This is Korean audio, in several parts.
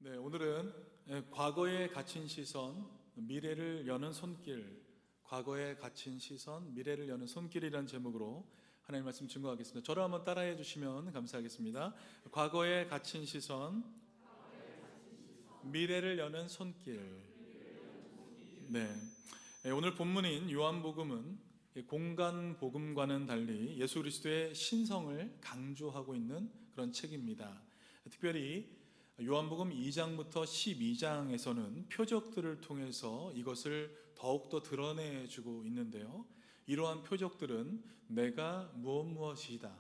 네, 오늘은 과거에 갇힌 시선, 미래를 여는 손길, 과거에 갇힌 시선, 미래를 여는 손길이라는 제목으로 하나님 말씀 증거하겠습니다. 저를 한번 따라해 주시면 감사하겠습니다. 과거에 갇힌 시선, 미래를 여는 손길. 네, 오늘 본문인 요한복음은 공간 복음과는 달리 예수 그리스도의 신성을 강조하고 있는 그런 책입니다. 특별히 요한복음 2장부터 12장에서는 표적들을 통해서 이것을 더욱더 드러내주고 있는데요. 이러한 표적들은 내가 무엇이다,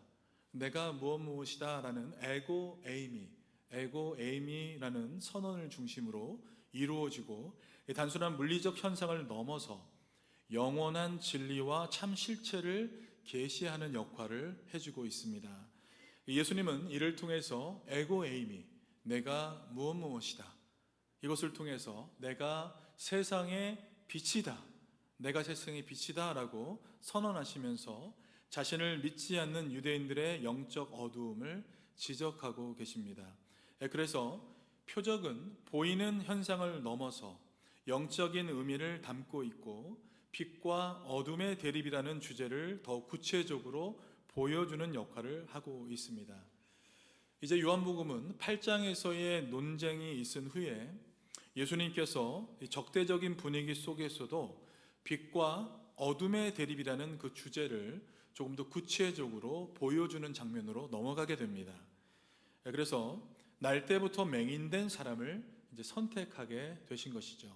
내가 무엇이다 라는 에고 에이미라는 선언을 중심으로 이루어지고, 단순한 물리적 현상을 넘어서 영원한 진리와 참 실체를 계시하는 역할을 해주고 있습니다. 예수님은 이를 통해서 에고 에이미, 내가 무엇이다, 이것을 통해서 내가 세상의 빛이다, 내가 세상의 빛이다 라고 선언하시면서 자신을 믿지 않는 유대인들의 영적 어두움을 지적하고 계십니다. 그래서 표적은 보이는 현상을 넘어서 영적인 의미를 담고 있고, 빛과 어둠의 대립이라는 주제를 더욱 구체적으로 보여주는 역할을 하고 있습니다. 이제 요한복음은 8장에서의 논쟁이 있은 후에 예수님께서 적대적인 분위기 속에서도 빛과 어둠의 대립이라는 그 주제를 조금 더 구체적으로 보여주는 장면으로 넘어가게 됩니다. 그래서 날 때부터 맹인된 사람을 이제 선택하게 되신 것이죠.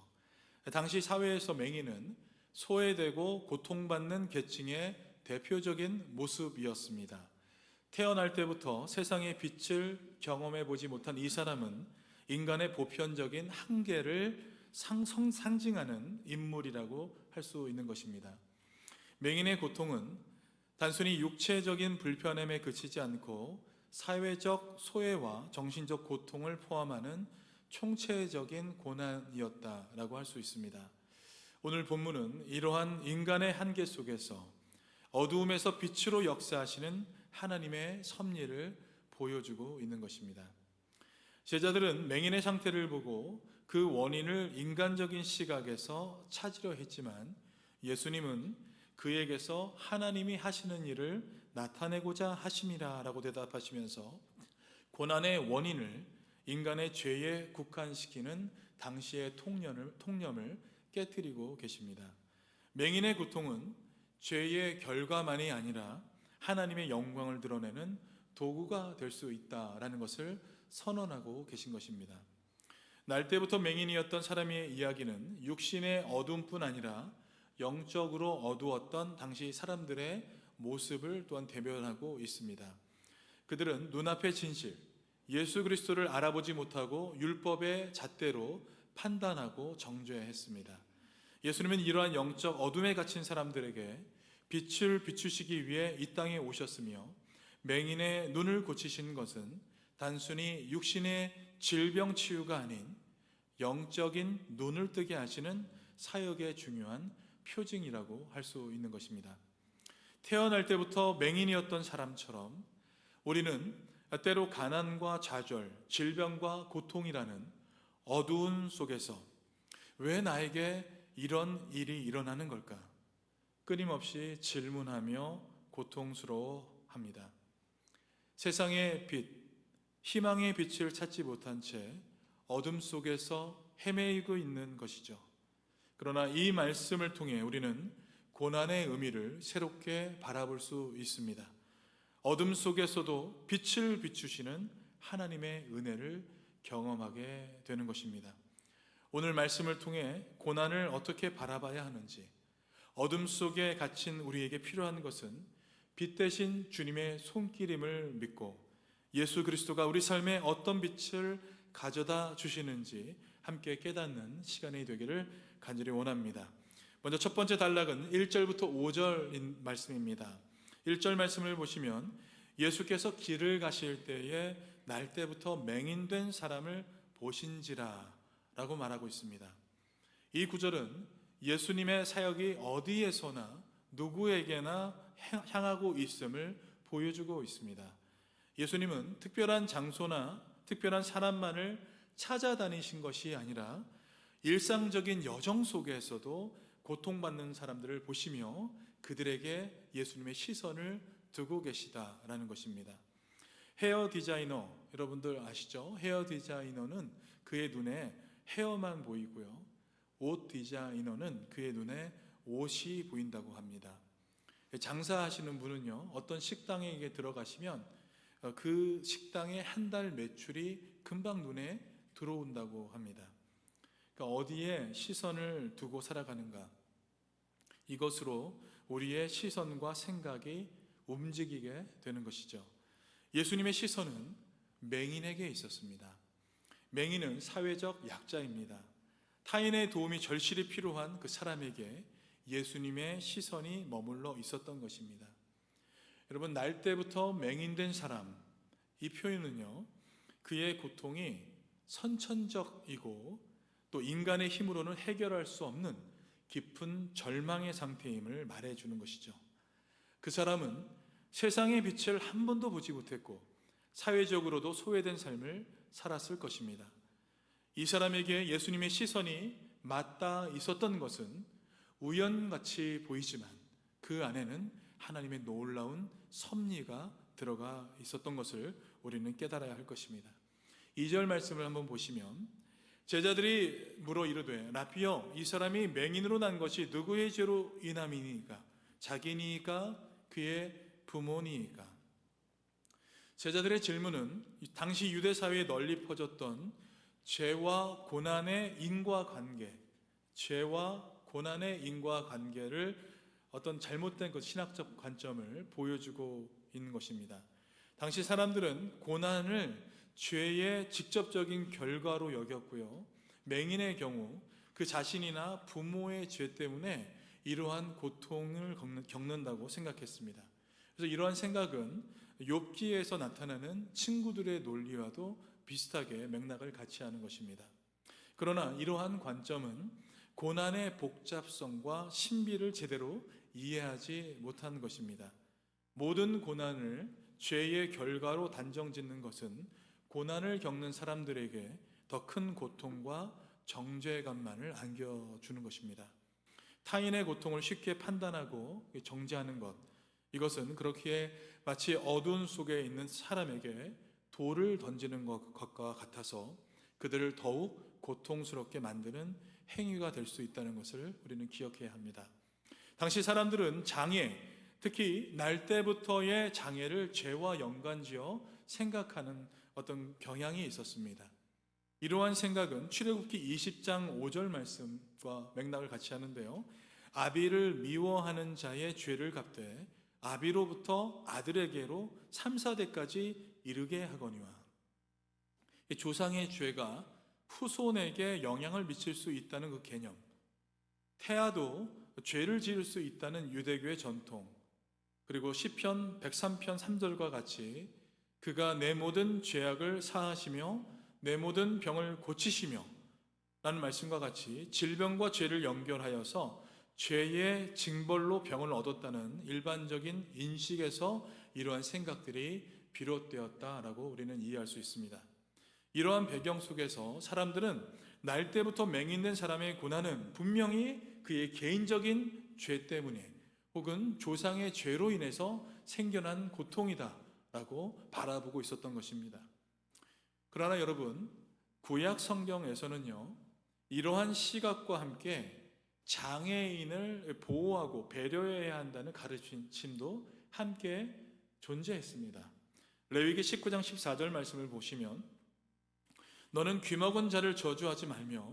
당시 사회에서 맹인은 소외되고 고통받는 계층의 대표적인 모습이었습니다. 태어날 때부터 세상의 빛을 경험해 보지 못한 이 사람은 인간의 보편적인 한계를 상징하는 인물이라고 할 수 있는 것입니다. 맹인의 고통은 단순히 육체적인 불편함에 그치지 않고 사회적 소외와 정신적 고통을 포함하는 총체적인 고난이었다라고 할 수 있습니다. 오늘 본문은 이러한 인간의 한계 속에서 어두움에서 빛으로 역사하시는 하나님의 섭리를 보여주고 있는 것입니다. 제자들은 맹인의 상태를 보고 그 원인을 인간적인 시각에서 찾으려 했지만, 예수님은 그에게서 하나님이 하시는 일을 나타내고자 하심이라 라고 대답하시면서 고난의 원인을 인간의 죄에 국한시키는 당시의 통념을 깨뜨리고 계십니다. 맹인의 고통은 죄의 결과만이 아니라 하나님의 영광을 드러내는 도구가 될 수 있다라는 것을 선언하고 계신 것입니다. 날 때부터 맹인이었던 사람의 이야기는 육신의 어둠뿐 아니라 영적으로 어두웠던 당시 사람들의 모습을 또한 대변하고 있습니다. 그들은 눈앞의 진실, 예수 그리스도를 알아보지 못하고 율법의 잣대로 판단하고 정죄했습니다. 예수님은 이러한 영적 어둠에 갇힌 사람들에게 빛을 비추시기 위해 이 땅에 오셨으며, 맹인의 눈을 고치신 것은 단순히 육신의 질병 치유가 아닌 영적인 눈을 뜨게 하시는 사역의 중요한 표징이라고 할 수 있는 것입니다. 태어날 때부터 맹인이었던 사람처럼 우리는 때로 가난과 좌절, 질병과 고통이라는 어두운 속에서 왜 나에게 이런 일이 일어나는 걸까? 끊임없이 질문하며 고통스러워합니다. 세상의 빛, 희망의 빛을 찾지 못한 채 어둠 속에서 헤매이고 있는 것이죠. 그러나 이 말씀을 통해 우리는 고난의 의미를 새롭게 바라볼 수 있습니다. 어둠 속에서도 빛을 비추시는 하나님의 은혜를 경험하게 되는 것입니다. 오늘 말씀을 통해 고난을 어떻게 바라봐야 하는지, 어둠 속에 갇힌 우리에게 필요한 것은 빛 대신 주님의 손길임을 믿고 예수 그리스도가 우리 삶에 어떤 빛을 가져다 주시는지 함께 깨닫는 시간이 되기를 간절히 원합니다. 먼저 첫 번째 단락은 1절부터 5절인 말씀입니다. 1절 말씀을 보시면 예수께서 길을 가실 때에 날 때부터 맹인된 사람을 보신지라 라고 말하고 있습니다. 이 구절은 예수님의 사역이 어디에서나 누구에게나 향하고 있음을 보여주고 있습니다. 예수님은 특별한 장소나 특별한 사람만을 찾아다니신 것이 아니라 일상적인 여정 속에서도 고통받는 사람들을 보시며 그들에게 예수님의 시선을 두고 계시다라는 것입니다. 헤어 디자이너, 여러분들 아시죠? 헤어 디자이너는 그의 눈에 헤어만 보이고요, 옷 디자이너는 그의 눈에 옷이 보인다고 합니다. 장사하시는 분은요, 어떤 식당에 들어가시면 그 식당의 한 달 매출이 금방 눈에 들어온다고 합니다. 그러니까 어디에 시선을 두고 살아가는가, 이것으로 우리의 시선과 생각이 움직이게 되는 것이죠. 예수님의 시선은 맹인에게 있었습니다. 맹인은 사회적 약자입니다. 타인의 도움이 절실히 필요한 그 사람에게 예수님의 시선이 머물러 있었던 것입니다. 여러분, 날 때부터 맹인된 사람, 이 표현은요, 그의 고통이 선천적이고 또 인간의 힘으로는 해결할 수 없는 깊은 절망의 상태임을 말해주는 것이죠. 그 사람은 세상의 빛을 한 번도 보지 못했고 사회적으로도 소외된 삶을 살았을 것입니다. 이 사람에게 예수님의 시선이 맞닿아 있었던 것은 우연같이 보이지만 그 안에는 하나님의 놀라운 섭리가 들어가 있었던 것을 우리는 깨달아야 할 것입니다. 2절 말씀을 한번 보시면, 제자들이 물어 이르되 라피여, 이 사람이 맹인으로 난 것이 누구의 죄로 인함이니까? 자기니까 그의 부모니까? 제자들의 질문은 당시 유대 사회에 널리 퍼졌던 죄와 고난의 인과관계, 죄와 고난의 인과관계를 어떤 잘못된 그 신학적 관점을 보여주고 있는 것입니다. 당시 사람들은 고난을 죄의 직접적인 결과로 여겼고요, 맹인의 경우 그 자신이나 부모의 죄 때문에 이러한 고통을 겪는다고 생각했습니다. 그래서 이러한 생각은 욥기에서 나타나는 친구들의 논리와도 비슷하게 맥락을 같이 하는 것입니다. 그러나 이러한 관점은 고난의 복잡성과 신비를 제대로 이해하지 못한 것입니다. 모든 고난을 죄의 결과로 단정짓는 것은 고난을 겪는 사람들에게 더 큰 고통과 정죄감만을 안겨주는 것입니다. 타인의 고통을 쉽게 판단하고 정죄하는 것, 이것은 그렇게 마치 어두운 속에 있는 사람에게 돌을 던지는 것과 같아서 그들을 더욱 고통스럽게 만드는 행위가 될 수 있다는 것을 우리는 기억해야 합니다. 당시 사람들은 장애, 특히 날 때부터의 장애를 죄와 연관지어 생각하는 어떤 경향이 있었습니다. 이러한 생각은 출애굽기 20장 5절 말씀과 맥락을 같이 하는데요, 아비를 미워하는 자의 죄를 갚되 아비로부터 아들에게로 3, 4대까지 이르게 하거니와. 조상의 죄가 후손에게 영향을 미칠 수 있다는 그 개념, 태아도 죄를 지을 수 있다는 유대교의 전통, 그리고 시편 103편 3절과 같이 그가 내 모든 죄악을 사하시며 내 모든 병을 고치시며 라는 말씀과 같이 질병과 죄를 연결하여서 죄의 징벌로 병을 얻었다는 일반적인 인식에서 이러한 생각들이 비롯되었다라고 우리는 이해할 수 있습니다. 이러한 배경 속에서 사람들은 날 때부터 맹인된 사람의 고난은 분명히 그의 개인적인 죄 때문에 혹은 조상의 죄로 인해서 생겨난 고통이다 라고 바라보고 있었던 것입니다. 그러나 여러분, 구약 성경에서는요, 이러한 시각과 함께 장애인을 보호하고 배려해야 한다는 가르침도 함께 존재했습니다. 레위기 19장 14절 말씀을 보시면, 너는 귀먹은 자를 저주하지 말며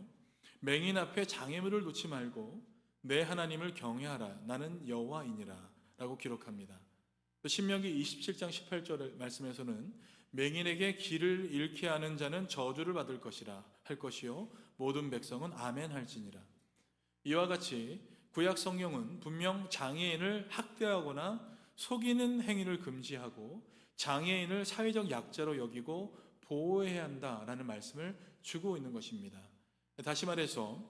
맹인 앞에 장애물을 놓지 말고 내 하나님을 경외하라, 나는 여호와이니라 라고 기록합니다. 신명기 27장 18절 말씀에서는 맹인에게 길을 잃게 하는 자는 저주를 받을 것이라 할 것이요 모든 백성은 아멘 할지니라. 이와 같이 구약 성경은 분명 장애인을 학대하거나 속이는 행위를 금지하고 장애인을 사회적 약자로 여기고 보호해야 한다라는 말씀을 주고 있는 것입니다. 다시 말해서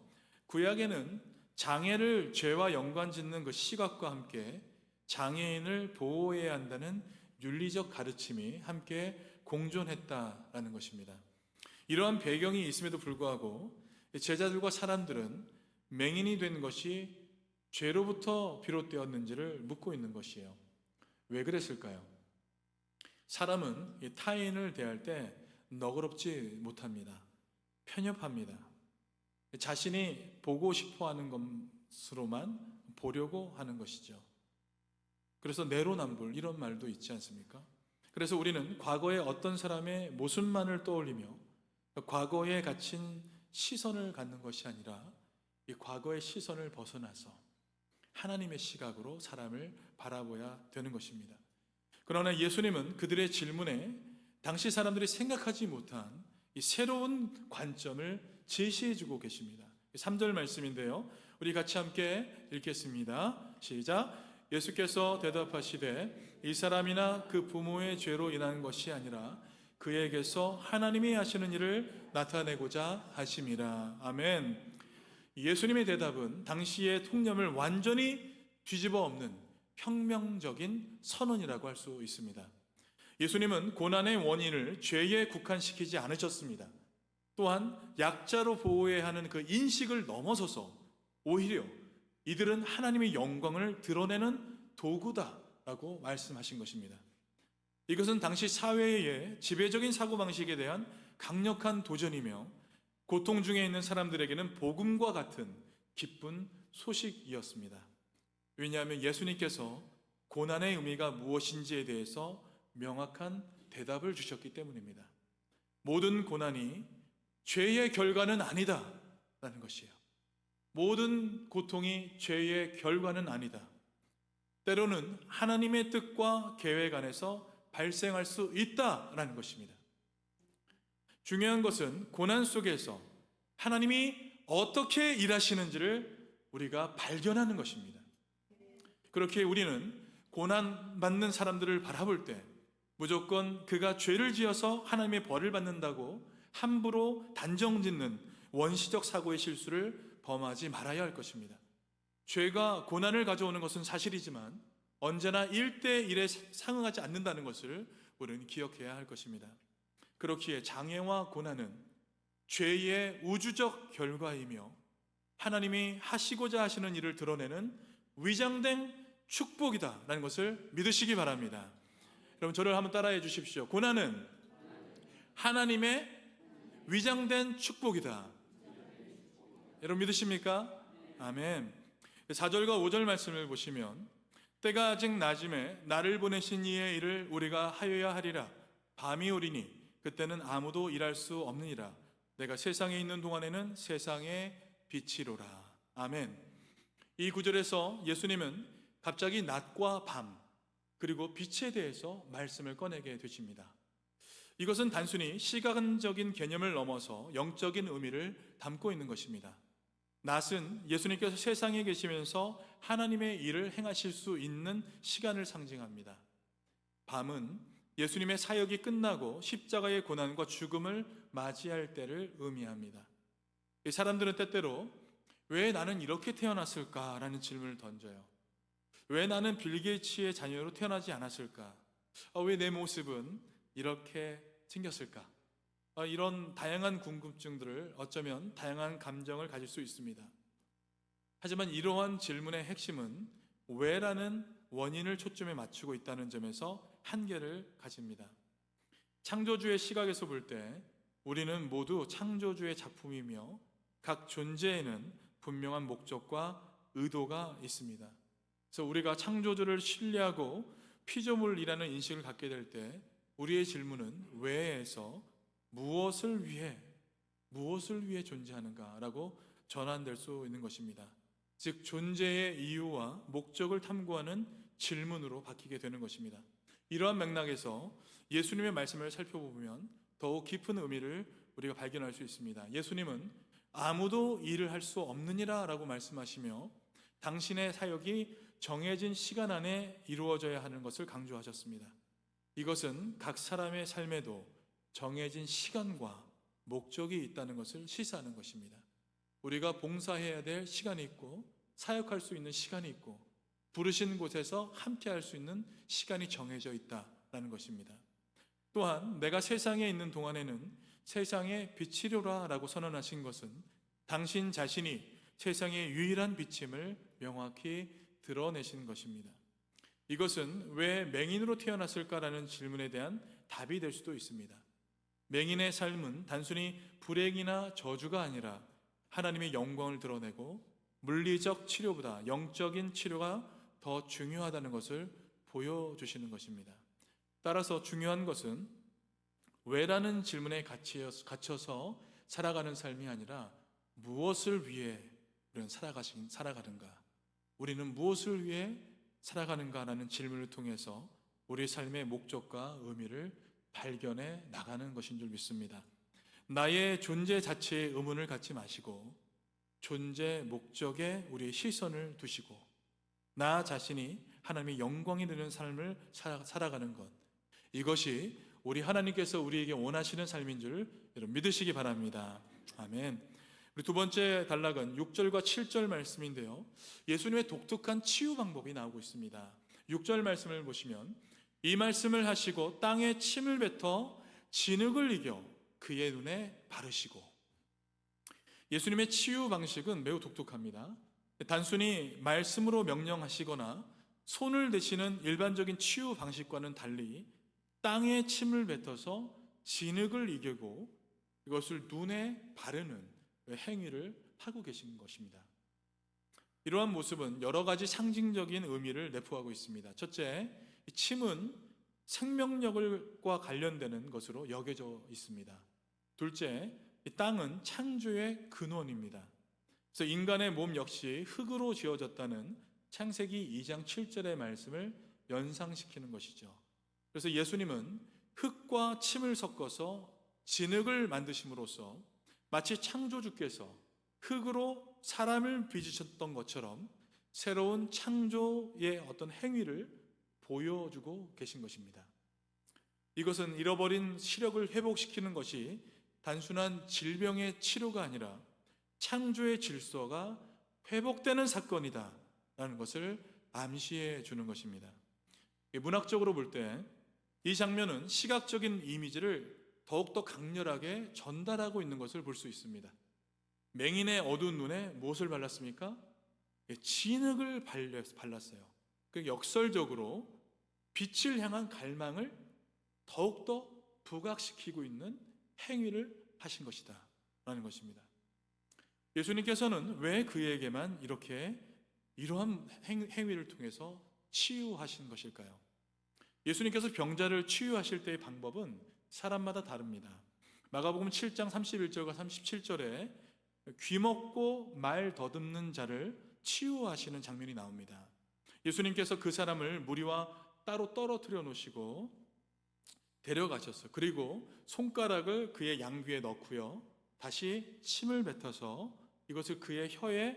구약에는 장애를 죄와 연관짓는 그 시각과 함께 장애인을 보호해야 한다는 윤리적 가르침이 함께 공존했다라는 것입니다. 이러한 배경이 있음에도 불구하고 제자들과 사람들은 맹인이 된 것이 죄로부터 비롯되었는지를 묻고 있는 것이에요. 왜 그랬을까요? 사람은 이 타인을 대할 때 너그럽지 못합니다. 편협합니다. 자신이 보고 싶어 하는 것으로만 보려고 하는 것이죠. 그래서 내로남불 이런 말도 있지 않습니까? 그래서 우리는 과거의 어떤 사람의 모습만을 떠올리며 과거에 갇힌 시선을 갖는 것이 아니라 이 과거의 시선을 벗어나서 하나님의 시각으로 사람을 바라봐야 되는 것입니다. 그러나 예수님은 그들의 질문에 당시 사람들이 생각하지 못한 이 새로운 관점을 제시해 주고 계십니다. 3절 말씀인데요. 우리 같이 함께 읽겠습니다. 시작. 예수께서 대답하시되 이 사람이나 그 부모의 죄로 인한 것이 아니라 그에게서 하나님이 하시는 일을 나타내고자 하심이라. 아멘. 예수님의 대답은 당시의 통념을 완전히 뒤집어 엎는 혁명적인 선언이라고 할 수 있습니다. 예수님은 고난의 원인을 죄에 국한시키지 않으셨습니다. 또한 약자로 보호해야 하는 그 인식을 넘어서서 오히려 이들은 하나님의 영광을 드러내는 도구다라고 말씀하신 것입니다. 이것은 당시 사회의 지배적인 사고방식에 대한 강력한 도전이며 고통 중에 있는 사람들에게는 복음과 같은 기쁜 소식이었습니다. 왜냐하면 예수님께서 고난의 의미가 무엇인지에 대해서 명확한 대답을 주셨기 때문입니다. 모든 고난이 죄의 결과는 아니다 라는 것이에요. 모든 고통이 죄의 결과는 아니다. 때로는 하나님의 뜻과 계획 안에서 발생할 수 있다라는 것입니다. 중요한 것은 고난 속에서 하나님이 어떻게 일하시는지를 우리가 발견하는 것입니다. 그렇게 우리는 고난받는 사람들을 바라볼 때 무조건 그가 죄를 지어서 하나님의 벌을 받는다고 함부로 단정짓는 원시적 사고의 실수를 범하지 말아야 할 것입니다. 죄가 고난을 가져오는 것은 사실이지만 언제나 1대1에 상응하지 않는다는 것을 우리는 기억해야 할 것입니다. 그렇기에 장애와 고난은 죄의 우주적 결과이며 하나님이 하시고자 하시는 일을 드러내는 위장된 축복이다라는 것을 믿으시기 바랍니다. 여러분 저를 한번 따라해 주십시오. 고난은 하나님의 위장된 축복이다. 여러분 믿으십니까? 아멘. 4절과 5절 말씀을 보시면 때가 아직 낮음에 나를 보내신 이의 일을 우리가 하여야 하리라. 밤이 오리니 그때는 아무도 일할 수 없느니라. 내가 세상에 있는 동안에는 세상의 빛이로라. 아멘. 이 구절에서 예수님은 갑자기 낮과 밤 그리고 빛에 대해서 말씀을 꺼내게 되십니다. 이것은 단순히 시간적인 개념을 넘어서 영적인 의미를 담고 있는 것입니다. 낮은 예수님께서 세상에 계시면서 하나님의 일을 행하실 수 있는 시간을 상징합니다. 밤은 예수님의 사역이 끝나고 십자가의 고난과 죽음을 맞이할 때를 의미합니다. 이 사람들은 때때로 왜 나는 이렇게 태어났을까라는 질문을 던져요. 왜 나는 빌 게이츠의 자녀로 태어나지 않았을까? 왜 내 모습은 이렇게 생겼을까? 이런 다양한 궁금증들을 어쩌면 다양한 감정을 가질 수 있습니다. 하지만 이러한 질문의 핵심은 왜라는 원인을 초점에 맞추고 있다는 점에서 한계를 가집니다. 창조주의 시각에서 볼 때 우리는 모두 창조주의 작품이며 각 존재에는 분명한 목적과 의도가 있습니다. 그래서 우리가 창조주를 신뢰하고 피조물이라는 인식을 갖게 될 때 우리의 질문은 왜에서 무엇을 위해 존재하는가라고 전환될 수 있는 것입니다. 즉 존재의 이유와 목적을 탐구하는 질문으로 바뀌게 되는 것입니다. 이러한 맥락에서 예수님의 말씀을 살펴보면 더욱 깊은 의미를 우리가 발견할 수 있습니다. 예수님은 아무도 일을 할 수 없느니라 라고 말씀하시며 당신의 사역이 정해진 시간 안에 이루어져야 하는 것을 강조하셨습니다. 이것은 각 사람의 삶에도 정해진 시간과 목적이 있다는 것을 시사하는 것입니다. 우리가 봉사해야 될 시간이 있고 사역할 수 있는 시간이 있고 부르신 곳에서 함께 할 수 있는 시간이 정해져 있다는 것입니다. 또한 내가 세상에 있는 동안에는 세상의 빛이로라 라고 선언하신 것은 당신 자신이 세상의 유일한 빛임을 명확히 드러내신 것입니다. 이것은 왜 맹인으로 태어났을까라는 질문에 대한 답이 될 수도 있습니다. 맹인의 삶은 단순히 불행이나 저주가 아니라 하나님의 영광을 드러내고 물리적 치료보다 영적인 치료가 더 중요하다는 것을 보여주시는 것입니다. 따라서 중요한 것은 왜라는 질문에 갇혀서 살아가는 삶이 아니라 무엇을 위해 우리는 살아가는가, 우리는 무엇을 위해 살아가는가라는 질문을 통해서 우리 삶의 목적과 의미를 발견해 나가는 것인 줄 믿습니다. 나의 존재 자체에 의문을 갖지 마시고 존재 목적에 우리의 시선을 두시고 나 자신이 하나님의 영광이 되는 삶을 살아가는 것, 이것이 우리 하나님께서 우리에게 원하시는 삶인 줄 여러분 믿으시기 바랍니다. 아멘. 우리 두 번째 단락은 6절과 7절 말씀인데요, 예수님의 독특한 치유 방법이 나오고 있습니다. 6절 말씀을 보시면 이 말씀을 하시고 땅에 침을 뱉어 진흙을 이겨 그의 눈에 바르시고. 예수님의 치유 방식은 매우 독특합니다. 단순히 말씀으로 명령하시거나 손을 대시는 일반적인 치유 방식과는 달리 땅에 침을 뱉어서 진흙을 이기고 이것을 눈에 바르는 행위를 하고 계신 것입니다. 이러한 모습은 여러 가지 상징적인 의미를 내포하고 있습니다. 첫째, 이 침은 생명력과 관련되는 것으로 여겨져 있습니다. 둘째, 이 땅은 창조의 근원입니다. 그래서 인간의 몸 역시 흙으로 지어졌다는 창세기 2장 7절의 말씀을 연상시키는 것이죠. 그래서 예수님은 흙과 침을 섞어서 진흙을 만드심으로써 마치 창조주께서 흙으로 사람을 빚으셨던 것처럼 새로운 창조의 어떤 행위를 보여주고 계신 것입니다. 이것은 잃어버린 시력을 회복시키는 것이 단순한 질병의 치료가 아니라 창조의 질서가 회복되는 사건이다 라는 것을 암시해 주는 것입니다. 문학적으로 볼 때 이 장면은 시각적인 이미지를 더욱더 강렬하게 전달하고 있는 것을 볼 수 있습니다. 맹인의 어두운 눈에 무엇을 발랐습니까? 진흙을 발랐어요. 그 역설적으로 빛을 향한 갈망을 더욱더 부각시키고 있는 행위를 하신 것이다 라는 것입니다. 예수님께서는 왜 그에게만 이러한 행위를 통해서 치유하신 것일까요? 예수님께서 병자를 치유하실 때의 방법은 사람마다 다릅니다. 마가복음 7장 31절과 37절에 귀먹고 말 더듬는 자를 치유하시는 장면이 나옵니다. 예수님께서 그 사람을 무리와 따로 떨어뜨려 놓으시고 데려가셨어요. 그리고 손가락을 그의 양귀에 넣고요, 다시 침을 뱉어서 이것을 그의 혀에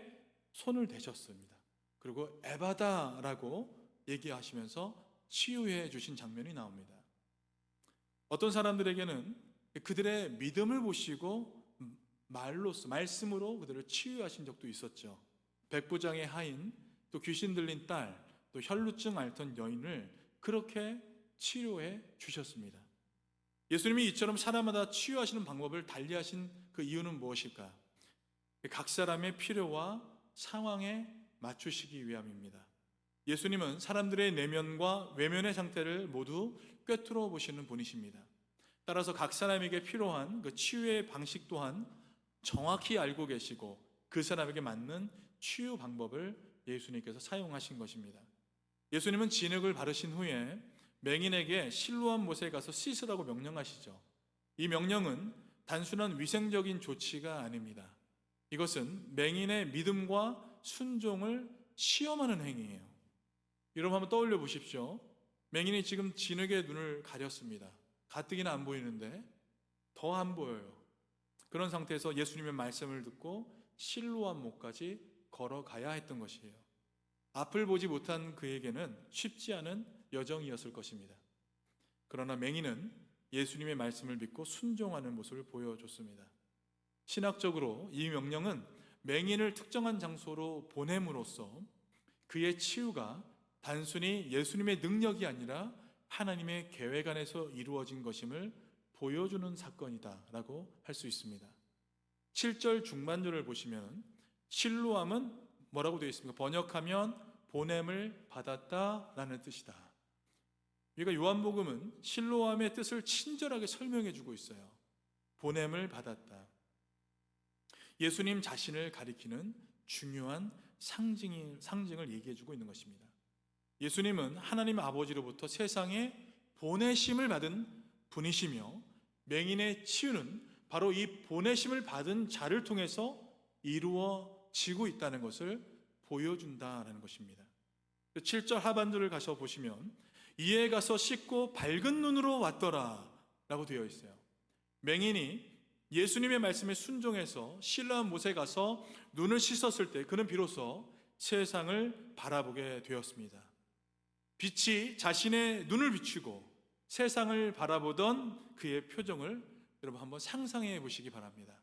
손을 대셨습니다. 그리고 에바다라고 얘기하시면서 치유해 주신 장면이 나옵니다. 어떤 사람들에게는 그들의 믿음을 보시고 말씀으로 그들을 치유하신 적도 있었죠. 백부장의 하인, 또 귀신 들린 딸, 또 혈루증 앓던 여인을 그렇게 치료해 주셨습니다. 예수님이 이처럼 사람마다 치유하시는 방법을 달리하신 그 이유는 무엇일까? 각 사람의 필요와 상황에 맞추시기 위함입니다. 예수님은 사람들의 내면과 외면의 상태를 모두 꿰뚫어 보시는 분이십니다. 따라서 각 사람에게 필요한 그 치유의 방식 또한 정확히 알고 계시고 그 사람에게 맞는 치유 방법을 예수님께서 사용하신 것입니다. 예수님은 진흙을 바르신 후에 맹인에게 실로암 못에 가서 씻으라고 명령하시죠. 이 명령은 단순한 위생적인 조치가 아닙니다. 이것은 맹인의 믿음과 순종을 시험하는 행위예요. 여러분 한번 떠올려 보십시오. 맹인이 지금 진흙에 눈을 가렸습니다. 가뜩이나 안 보이는데 더 안 보여요. 그런 상태에서 예수님의 말씀을 듣고 실로암 못까지 걸어가야 했던 것이에요. 앞을 보지 못한 그에게는 쉽지 않은 여정이었을 것입니다. 그러나 맹인은 예수님의 말씀을 믿고 순종하는 모습을 보여줬습니다. 신학적으로 이 명령은 맹인을 특정한 장소로 보냄으로써 그의 치유가 단순히 예수님의 능력이 아니라 하나님의 계획 안에서 이루어진 것임을 보여주는 사건이다라고 할 수 있습니다. 7절 중반절을 보시면 실로암은 뭐라고 되어 있습니까? 번역하면 보냄을 받았다라는 뜻이다. 그러니까 요한복음은 실로암의 뜻을 친절하게 설명해 주고 있어요. 보냄을 받았다. 예수님 자신을 가리키는 중요한 상징을 얘기해 주고 있는 것입니다. 예수님은 하나님 아버지로부터 세상에 보내심을 받은 분이시며 맹인의 치유는 바로 이 보내심을 받은 자를 통해서 이루어지고 있다는 것을 보여준다는 것입니다. 7절 하반절을 가서 보시면 이에 가서 씻고 밝은 눈으로 왔더라 라고 되어 있어요. 맹인이 예수님의 말씀에 순종해서 실로암 못에 가서 눈을 씻었을 때 그는 비로소 세상을 바라보게 되었습니다. 빛이 자신의 눈을 비추고 세상을 바라보던 그의 표정을 여러분 한번 상상해 보시기 바랍니다.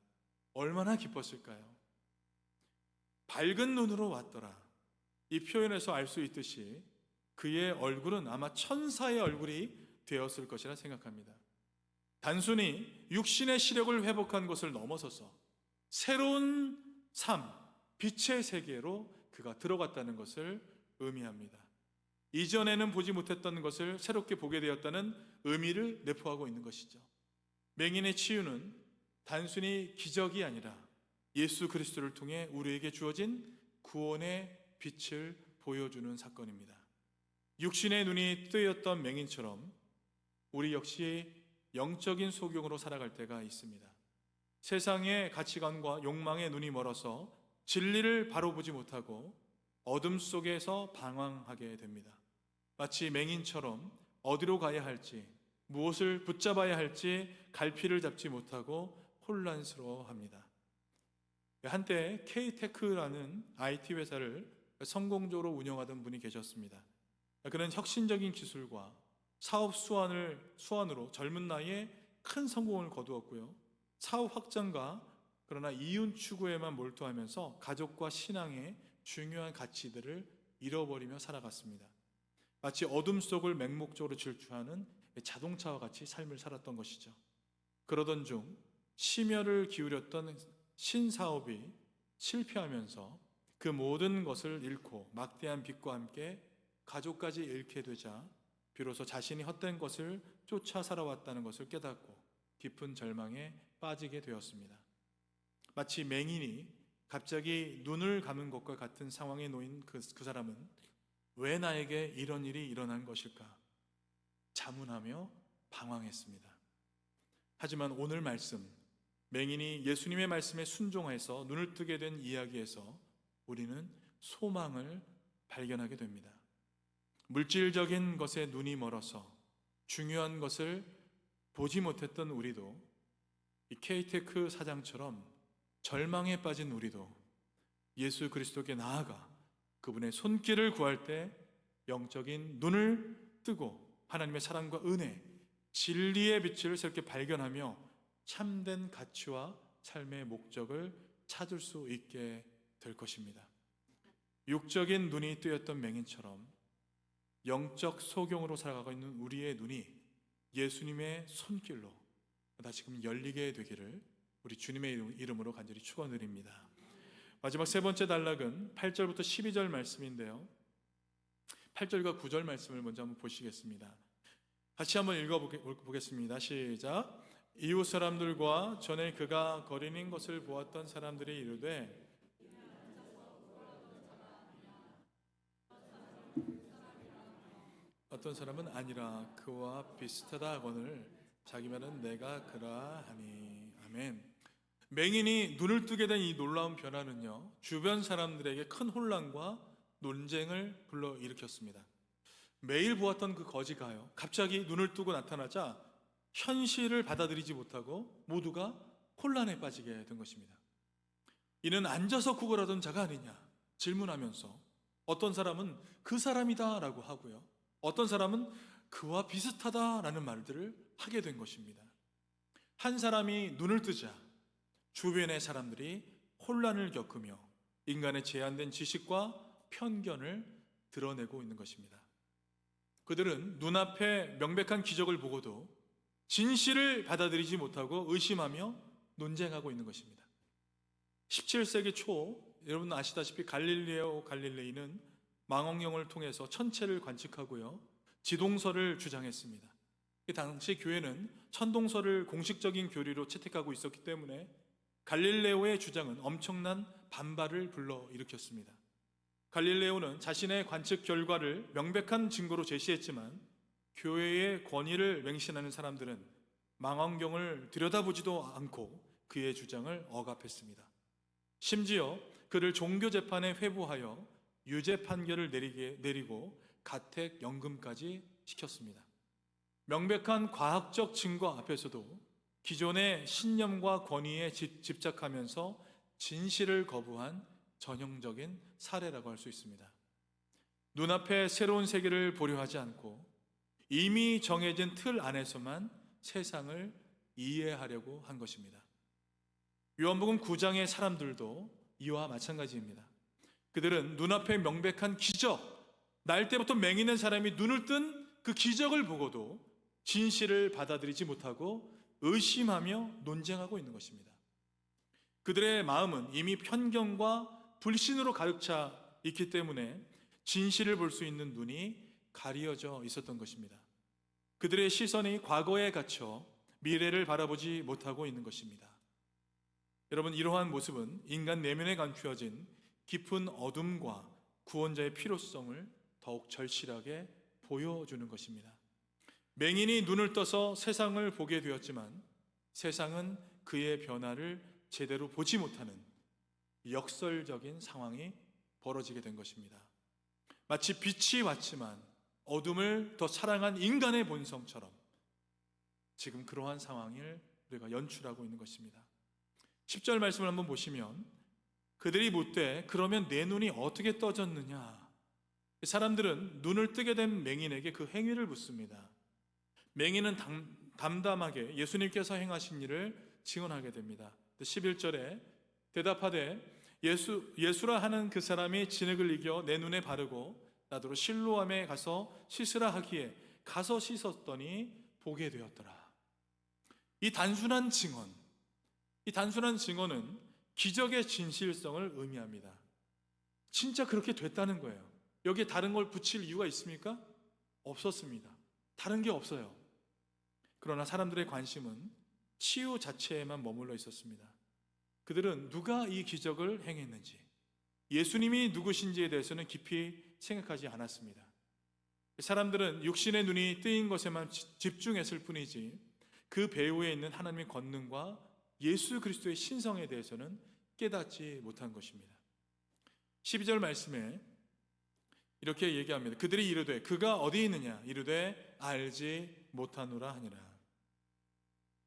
얼마나 기뻤을까요? 밝은 눈으로 왔더라. 이 표현에서 알 수 있듯이 그의 얼굴은 아마 천사의 얼굴이 되었을 것이라 생각합니다. 단순히 육신의 시력을 회복한 것을 넘어서서 새로운 삶, 빛의 세계로 그가 들어갔다는 것을 의미합니다. 이전에는 보지 못했던 것을 새롭게 보게 되었다는 의미를 내포하고 있는 것이죠. 맹인의 치유는 단순히 기적이 아니라 예수 그리스도를 통해 우리에게 주어진 구원의 빛을 보여주는 사건입니다. 육신의 눈이 뜨였던 맹인처럼 우리 역시 영적인 소경으로 살아갈 때가 있습니다. 세상의 가치관과 욕망의 눈이 멀어서 진리를 바로 보지 못하고 어둠 속에서 방황하게 됩니다. 마치 맹인처럼 어디로 가야 할지, 무엇을 붙잡아야 할지 갈피를 잡지 못하고 혼란스러워합니다. 한때 K-테크라는 IT 회사를 성공적으로 운영하던 분이 계셨습니다. 그는 혁신적인 기술과 사업 수완으로 젊은 나이에 큰 성공을 거두었고요. 사업 확장과 그러나 이윤 추구에만 몰두하면서 가족과 신앙의 중요한 가치들을 잃어버리며 살아갔습니다. 마치 어둠 속을 맹목적으로 질주하는 자동차와 같이 삶을 살았던 것이죠. 그러던 중 심혈을 기울였던 신사업이 실패하면서 그 모든 것을 잃고 막대한 빚과 함께 가족까지 잃게 되자 비로소 자신이 헛된 것을 쫓아 살아왔다는 것을 깨닫고 깊은 절망에 빠지게 되었습니다. 마치 맹인이 갑자기 눈을 감은 것과 같은 상황에 놓인 그 사람은 왜 나에게 이런 일이 일어난 것일까? 자문하며 방황했습니다. 하지만 오늘 말씀, 맹인이 예수님의 말씀에 순종해서 눈을 뜨게 된 이야기에서 우리는 소망을 발견하게 됩니다. 물질적인 것에 눈이 멀어서 중요한 것을 보지 못했던 우리도 이 K-테크 사장처럼 절망에 빠진 우리도 예수 그리스도께 나아가 그분의 손길을 구할 때 영적인 눈을 뜨고 하나님의 사랑과 은혜, 진리의 빛을 새롭게 발견하며 참된 가치와 삶의 목적을 찾을 수 있게 될 것입니다. 육적인 눈이 뜨였던 맹인처럼 영적 소경으로 살아가고 있는 우리의 눈이 예수님의 손길로 다시금 열리게 되기를 우리 주님의 이름으로 간절히 축원드립니다. 마지막 세 번째 단락은 8절부터 12절 말씀인데요. 8절과 9절 말씀을 먼저 한번 보시겠습니다. 같이 한번 읽어보겠습니다. 시작. 이웃 사람들과 전에 그가 거리는 것을 보았던 사람들이 이르되 어떤 사람은 아니라 그와 비슷하다 하거늘 자기 말은 내가 그라 하니. 아멘. 맹인이 눈을 뜨게 된 이 놀라운 변화는요, 주변 사람들에게 큰 혼란과 논쟁을 불러일으켰습니다. 매일 보았던 그 거지가요, 갑자기 눈을 뜨고 나타나자 현실을 받아들이지 못하고 모두가 혼란에 빠지게 된 것입니다. 이는 앉아서 구걸하던 자가 아니냐 질문하면서 어떤 사람은 그 사람이다 라고 하고요, 어떤 사람은 그와 비슷하다라는 말들을 하게 된 것입니다. 한 사람이 눈을 뜨자 주변의 사람들이 혼란을 겪으며 인간의 제한된 지식과 편견을 드러내고 있는 것입니다. 그들은 눈앞에 명백한 기적을 보고도 진실을 받아들이지 못하고 의심하며 논쟁하고 있는 것입니다. 17세기 초 여러분 아시다시피 갈릴레오 갈릴레이는 망원경을 통해서 천체를 관측하고요, 지동설을 주장했습니다. 당시 교회는 천동설을 공식적인 교리로 채택하고 있었기 때문에 갈릴레오의 주장은 엄청난 반발을 불러일으켰습니다. 갈릴레오는 자신의 관측 결과를 명백한 증거로 제시했지만 교회의 권위를 맹신하는 사람들은 망원경을 들여다보지도 않고 그의 주장을 억압했습니다. 심지어 그를 종교재판에 회부하여 유죄 판결을 내리고 가택연금까지 시켰습니다. 명백한 과학적 증거 앞에서도 기존의 신념과 권위에 집착하면서 진실을 거부한 전형적인 사례라고 할 수 있습니다. 눈앞에 새로운 세계를 보려 하지 않고 이미 정해진 틀 안에서만 세상을 이해하려고 한 것입니다. 요한복음 9장의 사람들도 이와 마찬가지입니다. 그들은 눈앞에 명백한 기적, 날 때부터 맹인한 사람이 눈을 뜬 그 기적을 보고도 진실을 받아들이지 못하고 의심하며 논쟁하고 있는 것입니다. 그들의 마음은 이미 편견과 불신으로 가득 차 있기 때문에 진실을 볼 수 있는 눈이 가려져 있었던 것입니다. 그들의 시선이 과거에 갇혀 미래를 바라보지 못하고 있는 것입니다. 여러분, 이러한 모습은 인간 내면에 감추어진 깊은 어둠과 구원자의 필요성을 더욱 절실하게 보여주는 것입니다. 맹인이 눈을 떠서 세상을 보게 되었지만 세상은 그의 변화를 제대로 보지 못하는 역설적인 상황이 벌어지게 된 것입니다. 마치 빛이 왔지만 어둠을 더 사랑한 인간의 본성처럼 지금 그러한 상황을 우리가 연출하고 있는 것입니다. 10절 말씀을 한번 보시면 그들이 묻되 그러면 내 눈이 어떻게 떠졌느냐? 사람들은 눈을 뜨게 된 맹인에게 그 행위를 묻습니다. 맹인은 담담하게 예수님께서 행하신 일을 증언하게 됩니다. 11절에 대답하되 예수라 하는 그 사람이 진흙을 이겨 내 눈에 바르고 나더러 실로암에 가서 씻으라 하기에 가서 씻었더니 보게 되었더라. 이 단순한 증언은 기적의 진실성을 의미합니다. 진짜 그렇게 됐다는 거예요. 여기에 다른 걸 붙일 이유가 있습니까? 없었습니다. 다른 게 없어요. 그러나 사람들의 관심은 치유 자체에만 머물러 있었습니다. 그들은 누가 이 기적을 행했는지, 예수님이 누구신지에 대해서는 깊이 생각하지 않았습니다. 사람들은 육신의 눈이 뜨인 것에만 집중했을 뿐이지 그 배후에 있는 하나님의 권능과 예수 그리스도의 신성에 대해서는 깨닫지 못한 것입니다. 12절 말씀에 이렇게 얘기합니다. 그들이 이르되 그가 어디 있느냐? 이르되 알지 못하노라 하니라.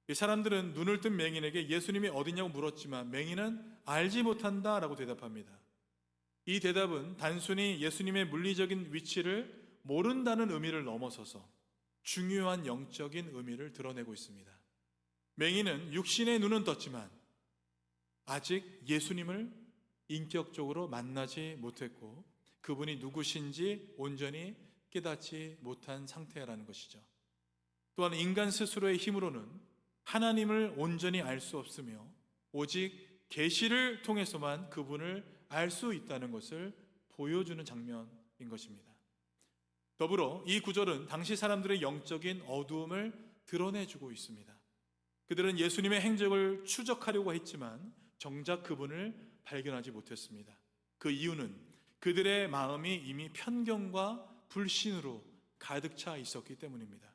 이 사람들은 눈을 뜬 맹인에게 예수님이 어디냐고 물었지만 맹인은 알지 못한다라고 대답합니다. 이 대답은 단순히 예수님의 물리적인 위치를 모른다는 의미를 넘어서서 중요한 영적인 의미를 드러내고 있습니다. 맹인은 육신의 눈은 떴지만 아직 예수님을 인격적으로 만나지 못했고 그분이 누구신지 온전히 깨닫지 못한 상태라는 것이죠. 또한 인간 스스로의 힘으로는 하나님을 온전히 알 수 없으며 오직 계시를 통해서만 그분을 알 수 있다는 것을 보여주는 장면인 것입니다. 더불어 이 구절은 당시 사람들의 영적인 어두움을 드러내주고 있습니다. 그들은 예수님의 행적을 추적하려고 했지만 정작 그분을 발견하지 못했습니다. 그 이유는 그들의 마음이 이미 편견과 불신으로 가득 차 있었기 때문입니다.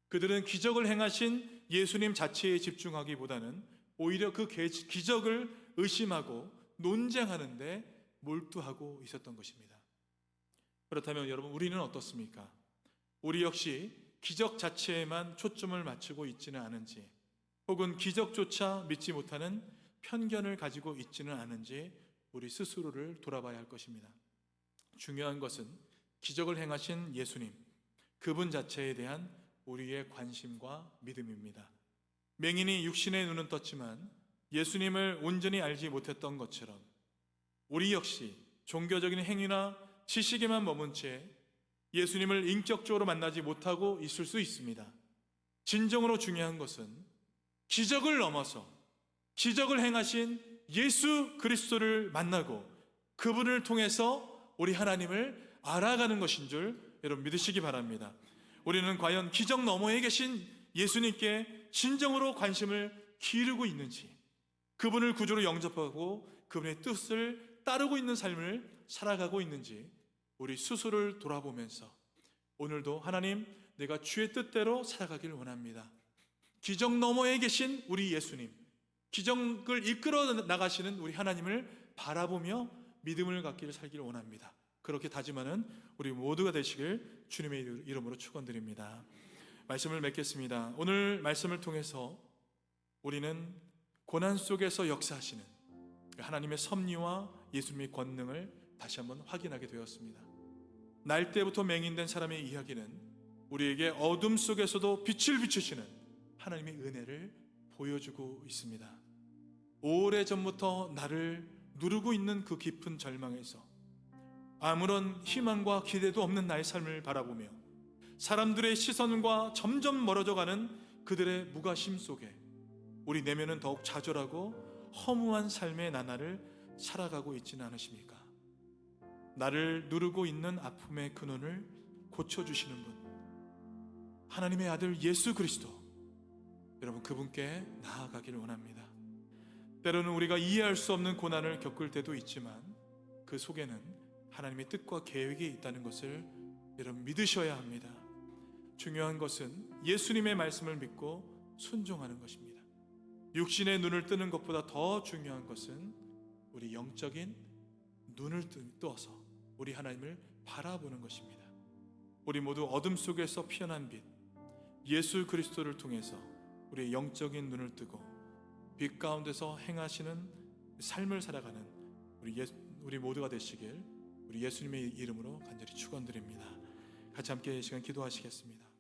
그들은 기적을 행하신 예수님 자체에 집중하기보다는 오히려 그 기적을 의심하고 논쟁하는데 몰두하고 있었던 것입니다. 그렇다면 여러분, 우리는 어떻습니까? 우리 역시 기적 자체에만 초점을 맞추고 있지는 않은지, 혹은 기적조차 믿지 못하는 편견을 가지고 있지는 않은지 우리 스스로를 돌아봐야 할 것입니다. 중요한 것은 기적을 행하신 예수님, 그분 자체에 대한 우리의 관심과 믿음입니다. 맹인이 육신의 눈은 떴지만 예수님을 온전히 알지 못했던 것처럼 우리 역시 종교적인 행위나 지식에만 머문 채 예수님을 인격적으로 만나지 못하고 있을 수 있습니다. 진정으로 중요한 것은 기적을 넘어서 기적을 행하신 예수 그리스도를 만나고 그분을 통해서 우리 하나님을 알아가는 것인 줄 여러분 믿으시기 바랍니다. 우리는 과연 기적 너머에 계신 예수님께 진정으로 관심을 기울이고 있는지, 그분을 구주로 영접하고 그분의 뜻을 따르고 있는 삶을 살아가고 있는지 우리 스스로를 돌아보면서 오늘도 하나님, 내가 주의 뜻대로 살아가길 원합니다. 기적 너머에 계신 우리 예수님, 기적을 이끌어 나가시는 우리 하나님을 바라보며 믿음을 갖기를 살기를 원합니다. 그렇게 다짐하는 우리 모두가 되시길 주님의 이름으로 축원드립니다. 말씀을 맺겠습니다. 오늘 말씀을 통해서 우리는 고난 속에서 역사하시는 하나님의 섭리와 예수님의 권능을 다시 한번 확인하게 되었습니다. 날 때부터 맹인된 사람의 이야기는 우리에게 어둠 속에서도 빛을 비추시는 하나님의 은혜를 보여주고 있습니다. 오래전부터 나를 누르고 있는 그 깊은 절망에서 아무런 희망과 기대도 없는 나의 삶을 바라보며 사람들의 시선과 점점 멀어져가는 그들의 무관심 속에 우리 내면은 더욱 좌절하고 허무한 삶의 나날을 살아가고 있지는 않으십니까? 나를 누르고 있는 아픔의 근원을 고쳐주시는 분, 하나님의 아들 예수 그리스도, 여러분 그분께 나아가기를 원합니다. 때로는 우리가 이해할 수 없는 고난을 겪을 때도 있지만 그 속에는 하나님의 뜻과 계획이 있다는 것을 여러분 믿으셔야 합니다. 중요한 것은 예수님의 말씀을 믿고 순종하는 것입니다. 육신의 눈을 뜨는 것보다 더 중요한 것은 우리 영적인 눈을 떠서 우리 하나님을 바라보는 것입니다. 우리 모두 어둠 속에서 피어난 빛 예수 그리스도를 통해서 우리의 영적인 눈을 뜨고 빛 가운데서 행하시는 삶을 살아가는 우리 모두가 되시길 우리 예수님의 이름으로 간절히 축원드립니다. 같이 함께 이 시간 기도하시겠습니다.